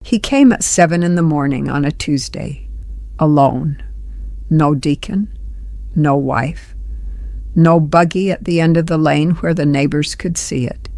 He came at 7 in the morning on a Tuesday, alone. No deacon, no wife, no buggy at the end of the lane where the neighbors could see it.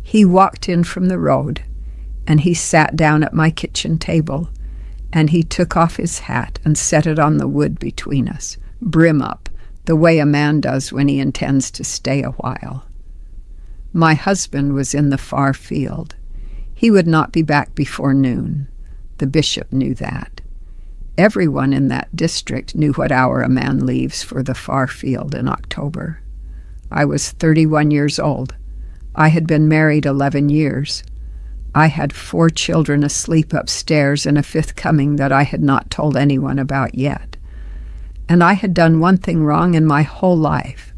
He walked in from the road, and he sat down at my kitchen table, and he took off his hat and set it on the wood between us, brim up, the way a man does when he intends to stay a while. My husband was in the far field. He would not be back before noon. The bishop knew that. Everyone in that district knew what hour a man leaves for the far field in October. I was 31 years old. I had been married 11 years. I had 4 children asleep upstairs and a 5th coming that I had not told anyone about yet. And I had done one thing wrong in my whole life,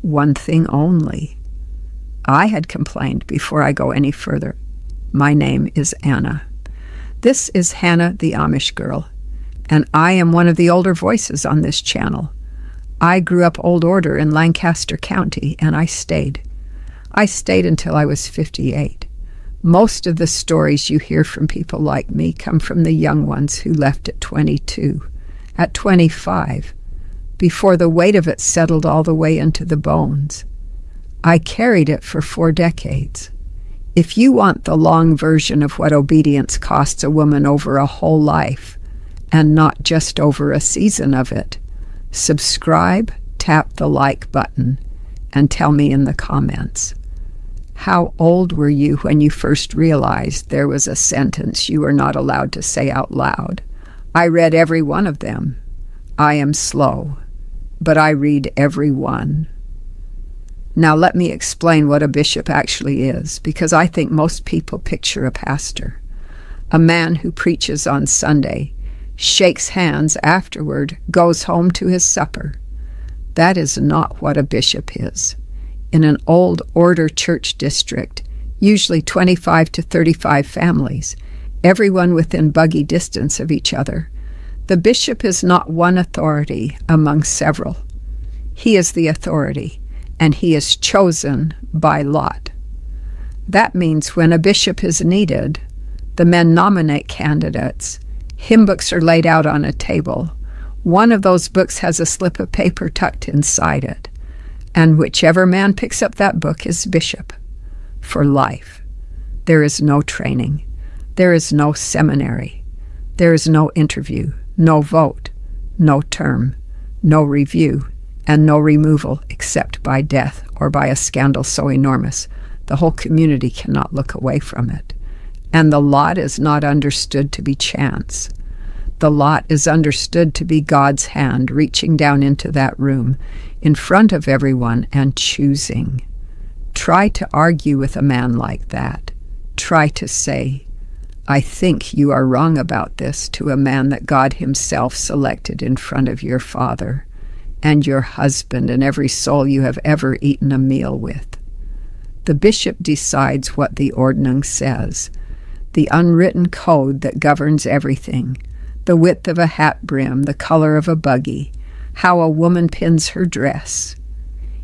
one thing only. I had complained before I go any further. My name is Anna. This is Hannah the Amish girl, and I am one of the older voices on this channel. I grew up Old Order in Lancaster County, and I stayed. I stayed until I was 58. Most of the stories you hear from people like me come from the young ones who left at 22, at 25, before the weight of it settled all the way into the bones. I carried it for 4 decades. If you want the long version of what obedience costs a woman over a whole life, and not just over a season of it, subscribe, tap the like button, and tell me in the comments. How old were you when you first realized there was a sentence you were not allowed to say out loud? I read every one of them. I am slow, but I read every one. Now let me explain what a bishop actually is, because I think most people picture a pastor, a man who preaches on Sunday, shakes hands afterward, goes home to his supper. That is not what a bishop is. In an old order church district, usually 25 to 35 families, everyone within buggy distance of each other, the bishop is not one authority among several. He is the authority, and he is chosen by lot. That means when a bishop is needed, the men nominate candidates. Hymn books are laid out on a table. One of those books has a slip of paper tucked inside it, and whichever man picks up that book is bishop for life. There is no training. There is no seminary. There is no interview, no vote, no term, no review, and no removal except by death or by a scandal so enormous the whole community cannot look away from it. And the lot is not understood to be chance. The lot is understood to be God's hand reaching down into that room in front of everyone and choosing. Try to argue with a man like that. Try to say, I think you are wrong about this, to a man that God himself selected in front of your father and your husband and every soul you have ever eaten a meal with. The bishop decides what the ordnung says, the unwritten code that governs everything, the width of a hat brim, the color of a buggy, how a woman pins her dress.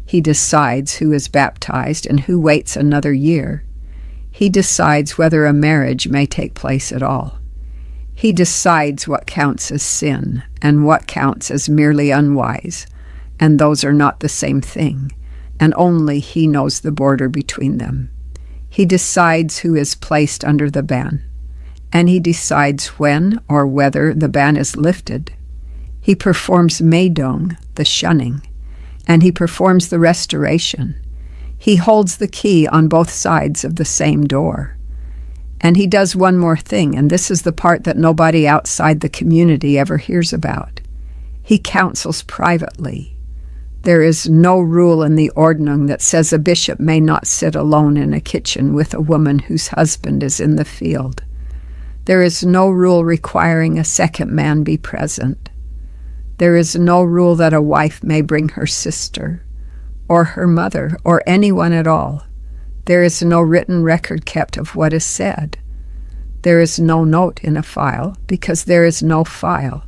He decides who is baptized and who waits another year. He decides whether a marriage may take place at all. He decides what counts as sin and what counts as merely unwise, and those are not the same thing, and only he knows the border between them. He decides who is placed under the ban, and he decides when or whether the ban is lifted. He performs Meidung, the shunning, and he performs the restoration. He holds the key on both sides of the same door. And he does one more thing, and this is the part that nobody outside the community ever hears about. He counsels privately. There is no rule in the ordnung that says a bishop may not sit alone in a kitchen with a woman whose husband is in the field. There is no rule requiring a second man be present. There is no rule that a wife may bring her sister, or her mother, or anyone at all. There is no written record kept of what is said. There is no note in a file, because there is no file,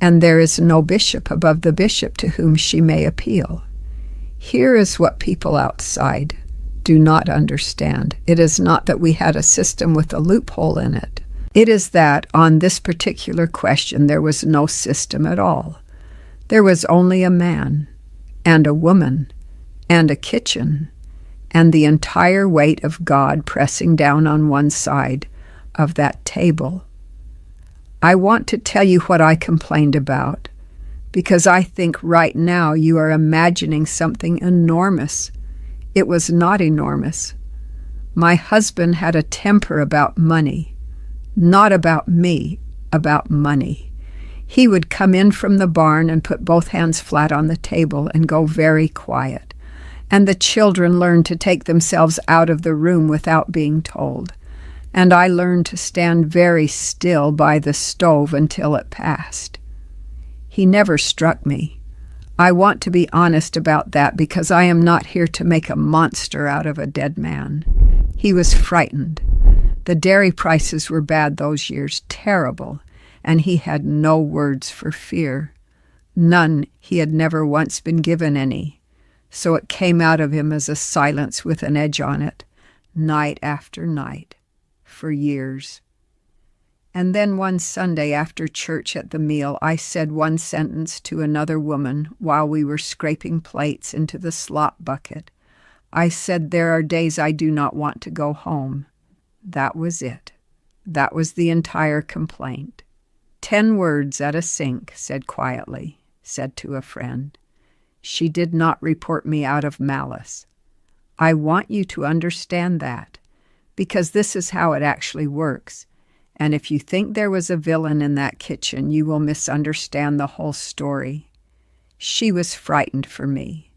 and there is no bishop above the bishop to whom she may appeal. Here is what people outside do not understand. It is not that we had a system with a loophole in it. It is that on this particular question there was no system at all. There was only a man and a woman and a kitchen and the entire weight of God pressing down on one side of that table. I want to tell you what I complained about, because I think right now you are imagining something enormous. It was not enormous. My husband had a temper about money, not about me, about money. He would come in from the barn and put both hands flat on the table and go very quiet. And the children learned to take themselves out of the room without being told. And I learned to stand very still by the stove until it passed. He never struck me. I want to be honest about that because I am not here to make a monster out of a dead man. He was frightened. The dairy prices were bad those years, terrible, and he had no words for fear. None. He had never once been given any. So it came out of him as a silence with an edge on it, night after night, for years. And then one Sunday after church at the meal, I said one sentence to another woman while we were scraping plates into the slop bucket. I said, "There are days I do not want to go home." That was it. That was the entire complaint. 10 words at a sink, said quietly, said to a friend. She did not report me out of malice. I want you to understand that, because this is how it actually works. And if you think there was a villain in that kitchen, you will misunderstand the whole story. She was frightened for me.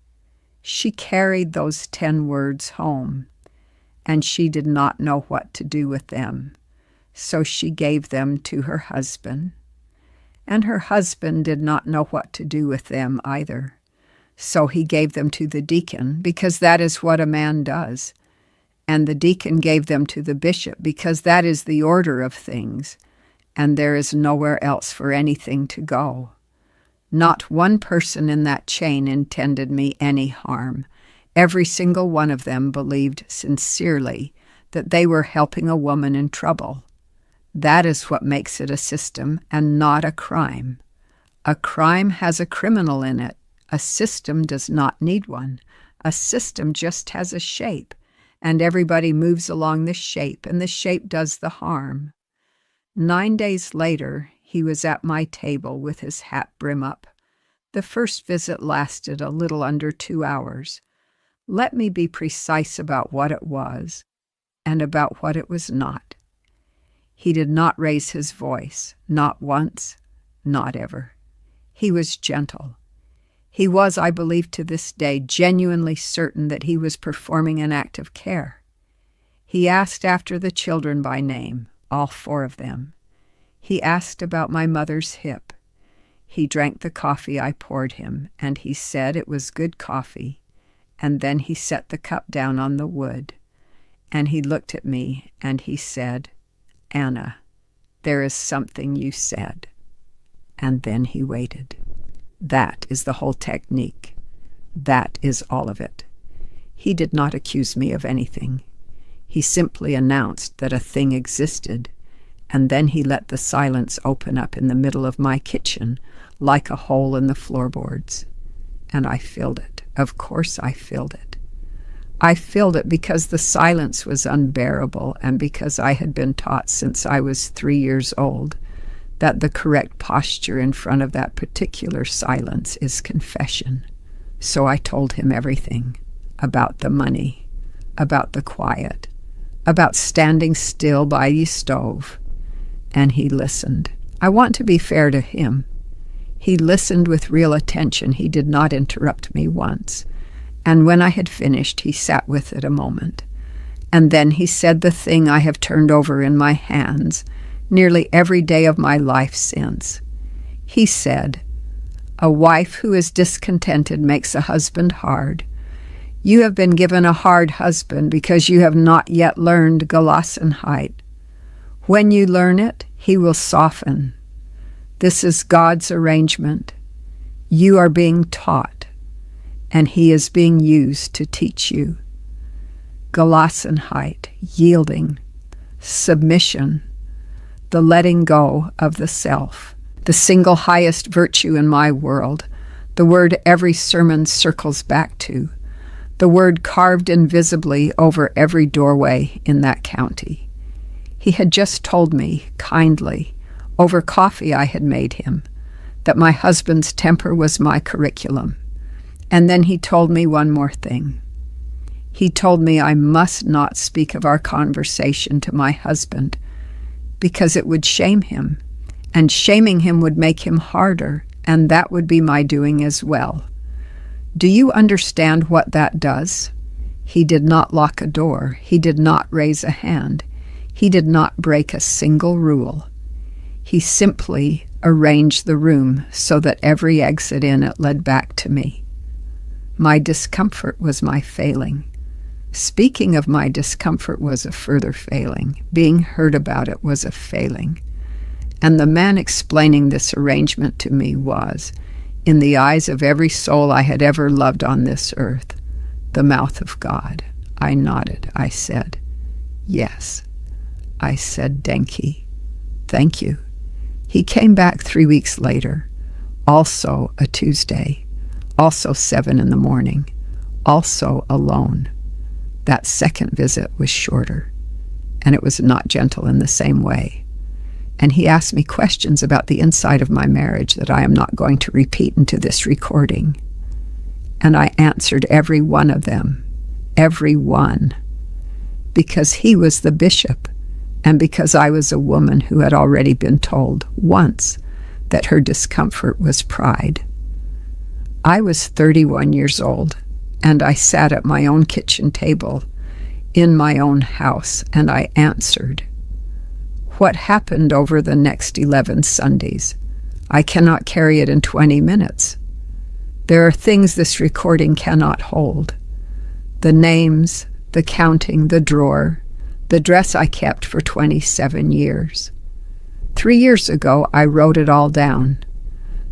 She carried those 10 words home, and she did not know what to do with them. So she gave them to her husband. And her husband did not know what to do with them either. So he gave them to the deacon, because that is what a man does. And the deacon gave them to the bishop, because that is the order of things, and there is nowhere else for anything to go. Not one person in that chain intended me any harm. Every single one of them believed sincerely that they were helping a woman in trouble. That is what makes it a system and not a crime. A crime has a criminal in it. A system does not need one. A system just has a shape, and everybody moves along the shape, and the shape does the harm. 9 days later, he was at my table with his hat brim up. The first visit lasted a little under 2 hours. Let me be precise about what it was and about what it was not. He did not raise his voice, not once, not ever. He was gentle. He was, I believe to this day, genuinely certain that he was performing an act of care. He asked after the children by name, all 4 of them. He asked about my mother's hip. He drank the coffee I poured him, and he said it was good coffee, and then he set the cup down on the wood, and he looked at me, and he said, "Anna, there is something you said." And then he waited. That is the whole technique. That is all of it. He did not accuse me of anything. He simply announced that a thing existed, and then he let the silence open up in the middle of my kitchen like a hole in the floorboards. And I filled it. Of course I filled it. I filled it because the silence was unbearable and because I had been taught since I was 3 years old that the correct posture in front of that particular silence is confession. So I told him everything about the money, about the quiet, about standing still by the stove. And he listened. I want to be fair to him. He listened with real attention. He did not interrupt me once. And when I had finished, he sat with it a moment. And then he said the thing I have turned over in my hands nearly every day of my life since. He said, "A wife who is discontented makes a husband hard. You have been given a hard husband because you have not yet learned Gelassenheit. When you learn it, he will soften. This is God's arrangement. You are being taught, and he is being used to teach you. Gelassenheit, yielding, submission. the letting go of the self, the single highest virtue in my world, the word every sermon circles back to, the word carved invisibly over every doorway in that county. He had just told me, kindly, over coffee I had made him, that my husband's temper was my curriculum. And then he told me one more thing. He told me I must not speak of our conversation to my husband because it would shame him, and shaming him would make him harder, and that would be my doing as well. Do you understand what that does? He did not lock a door. He did not raise a hand. He did not break a single rule. He simply arranged the room so that every exit in it led back to me. My discomfort was my failing. Speaking of my discomfort was a further failing. Being heard about it was a failing. And the man explaining this arrangement to me was, in the eyes of every soul I had ever loved on this earth, the mouth of God. I nodded. I said, yes. I said, Denki, thank you. He came back 3 weeks later, also a Tuesday, also 7 a.m, also alone. That second visit was shorter, and it was not gentle in the same way. And he asked me questions about the inside of my marriage that I am not going to repeat into this recording. And I answered every one of them, every one, because he was the bishop, and because I was a woman who had already been told once that her discomfort was pride. I was 31 years old, and I sat at my own kitchen table in my own house, and I answered. What happened over the next 11 Sundays? I cannot carry it in 20 minutes. There are things this recording cannot hold. The names, the counting, the drawer, the dress I kept for 27 years. 3 years ago, I wrote it all down.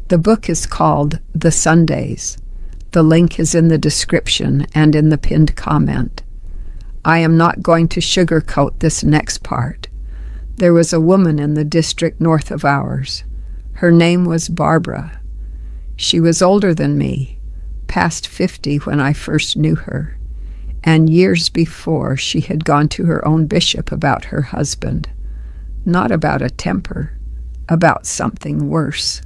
The book is called The Sundays. The link is in the description and in the pinned comment. I am not going to sugarcoat this next part. There was a woman in the district north of ours. Her name was Barbara. She was older than me, past 50 when I first knew her, and years before she had gone to her own bishop about her husband. Not about a temper, about something worse.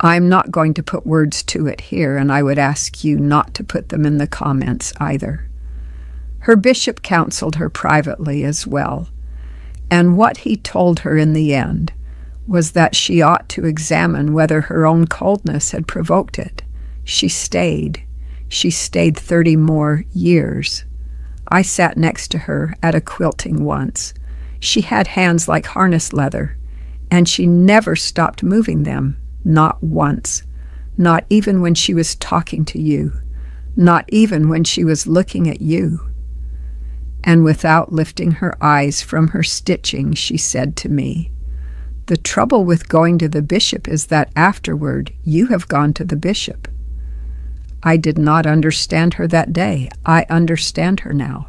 I'm not going to put words to it here, and I would ask you not to put them in the comments either. Her bishop counseled her privately as well, and what he told her in the end was that she ought to examine whether her own coldness had provoked it. She stayed. She stayed 30 more years. I sat next to her at a quilting once. She had hands like harness leather, and she never stopped moving them. Not once, not even when she was talking to you, not even when she was looking at you. And without lifting her eyes from her stitching, she said to me, "The trouble with going to the bishop is that afterward you have gone to the bishop." I did not understand her that day. I understand her now.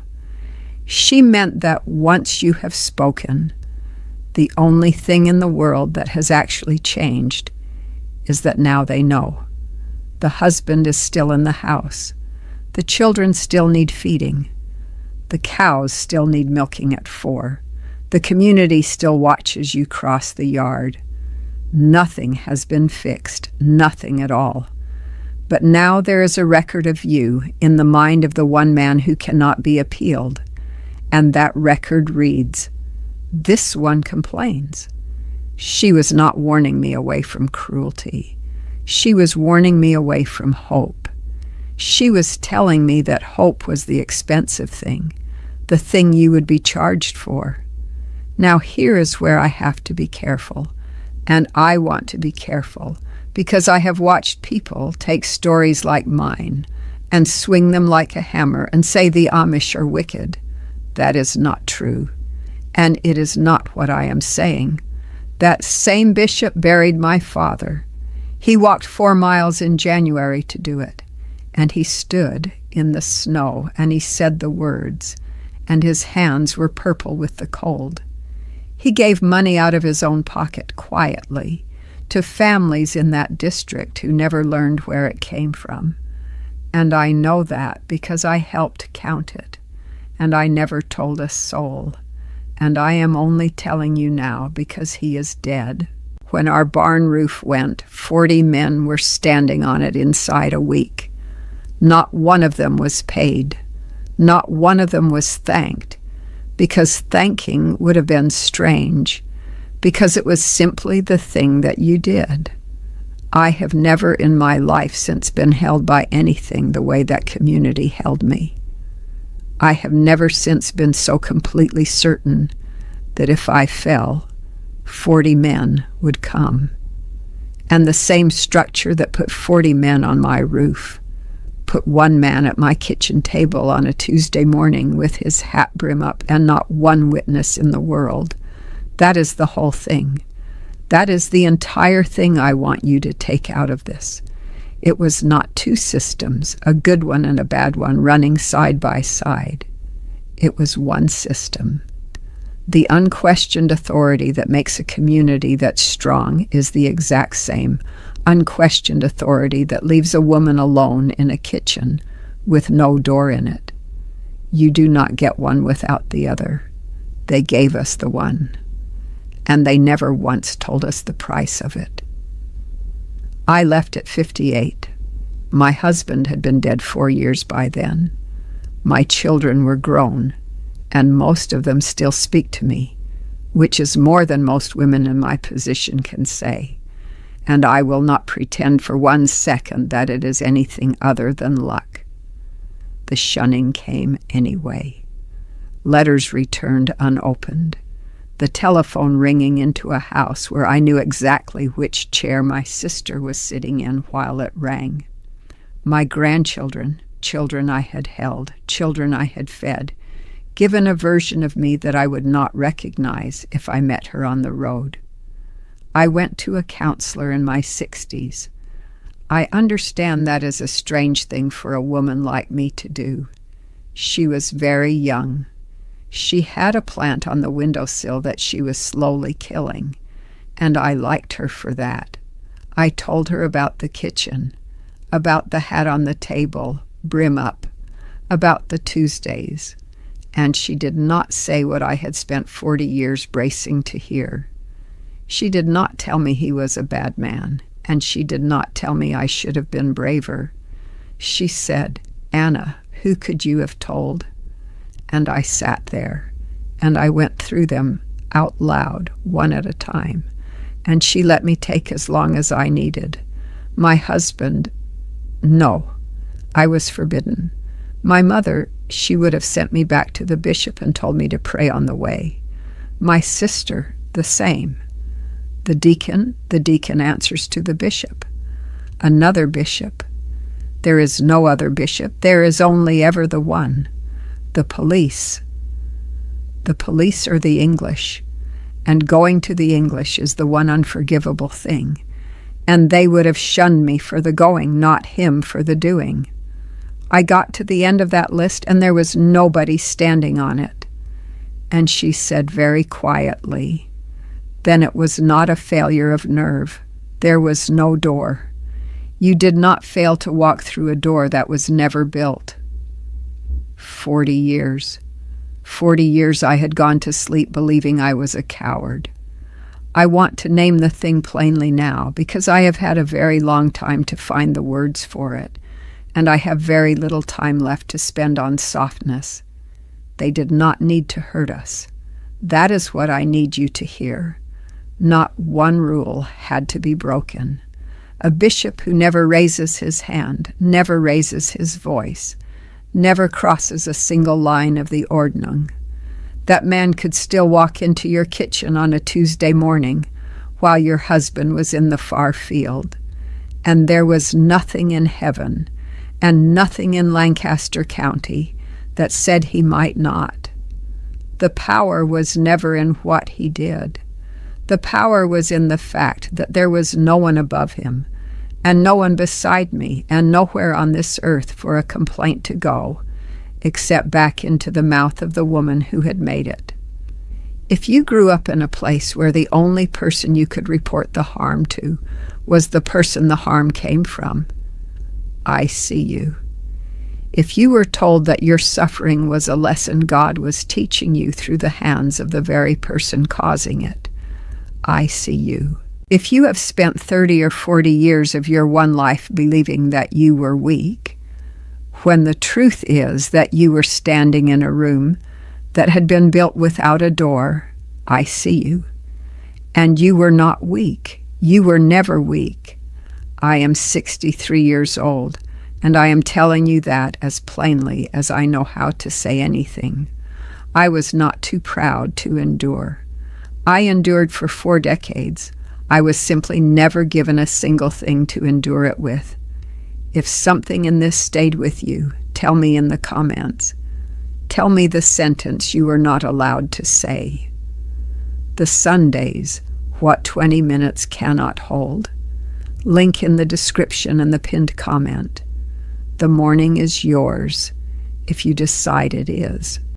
She meant that once you have spoken, the only thing in the world that has actually changed is that now they know. The husband is still in the house. The children still need feeding. The cows still need milking at 4. The community still watches you cross the yard. Nothing has been fixed, nothing at all. But now there is a record of you in the mind of the one man who cannot be appealed, and that record reads, "This one complains." She was not warning me away from cruelty. She was warning me away from hope. She was telling me that hope was the expensive thing, the thing you would be charged for. Now here is where I have to be careful, and I want to be careful because I have watched people take stories like mine and swing them like a hammer and say the Amish are wicked. That is not true, and it is not what I am saying. That same bishop buried my father. He walked 4 miles in January to do it, and he stood in the snow, and he said the words, and his hands were purple with the cold. He gave money out of his own pocket quietly to families in that district who never learned where it came from. And I know that because I helped count it, and I never told a soul. And I am only telling you now because he is dead. When our barn roof went, 40 men were standing on it inside a week. Not one of them was paid. Not one of them was thanked, because thanking would have been strange, because it was simply the thing that you did. I have never in my life since been held by anything the way that community held me. I have never since been so completely certain that if I fell, 40 men would come. And the same structure that put 40 men on my roof put one man at my kitchen table on a Tuesday morning with his hat brim up and not one witness in the world. That is the whole thing. That is the entire thing I want you to take out of this. It was not two systems, a good one and a bad one, running side by side. It was one system. The unquestioned authority that makes a community that's strong is the exact same unquestioned authority that leaves a woman alone in a kitchen with no door in it. You do not get one without the other. They gave us the one, and they never once told us the price of it. I left at 58. My husband had been dead 4 years by then. My children were grown, and most of them still speak to me, which is more than most women in my position can say. And I will not pretend for 1 second that it is anything other than luck. The shunning came anyway. Letters returned unopened. The telephone ringing into a house where I knew exactly which chair my sister was sitting in while it rang. My grandchildren, children I had held, children I had fed, given a version of me that I would not recognize if I met her on the road. I went to a counselor in my 60s. I understand that is a strange thing for a woman like me to do. She was very young. She had a plant on the windowsill that she was slowly killing, and I liked her for that. I told her about the kitchen, about the hat on the table, brim up, about the Tuesdays, and she did not say what I had spent 40 years bracing to hear. She did not tell me he was a bad man, and she did not tell me I should have been braver. She said, "Anna, who could you have told?" And I sat there, and I went through them out loud, one at a time, and she let me take as long as I needed. My husband, no, I was forbidden. My mother, she would have sent me back to the bishop and told me to pray on the way. My sister, the same. The deacon answers to the bishop. Another bishop. There is no other bishop. There is only ever the one. The police. The police are the English, and going to the English is the one unforgivable thing. And they would have shunned me for the going, not him for the doing. I got to the end of that list, and there was nobody standing on it. And she said very quietly, "Then it was not a failure of nerve. There was no door. You did not fail to walk through a door that was never built." 40 years. 40 years I had gone to sleep believing I was a coward. I want to name the thing plainly now because I have had a very long time to find the words for it, and I have very little time left to spend on softness. They did not need to hurt us. That is what I need you to hear. Not one rule had to be broken. A bishop who never raises his hand, never raises his voice, never crosses a single line of the Ordnung. That man could still walk into your kitchen on a Tuesday morning while your husband was in the far field. And there was nothing in heaven and nothing in Lancaster County that said he might not. The power was never in what he did. The power was in the fact that there was no one above him, and no one beside me, and nowhere on this earth for a complaint to go, except back into the mouth of the woman who had made it. If you grew up in a place where the only person you could report the harm to was the person the harm came from, I see you. If you were told that your suffering was a lesson God was teaching you through the hands of the very person causing it, I see you. If you have spent 30 or 40 years of your one life believing that you were weak, when the truth is that you were standing in a room that had been built without a door, I see you. And you were not weak. You were never weak. I am 63 years old, and I am telling you that as plainly as I know how to say anything. I was not too proud to endure. I endured for 4 decades. I was simply never given a single thing to endure it with. If something in this stayed with you, tell me in the comments. Tell me the sentence you were not allowed to say. The Sundays, what 20 minutes cannot hold. Link in the description and the pinned comment. The morning is yours, if you decide it is.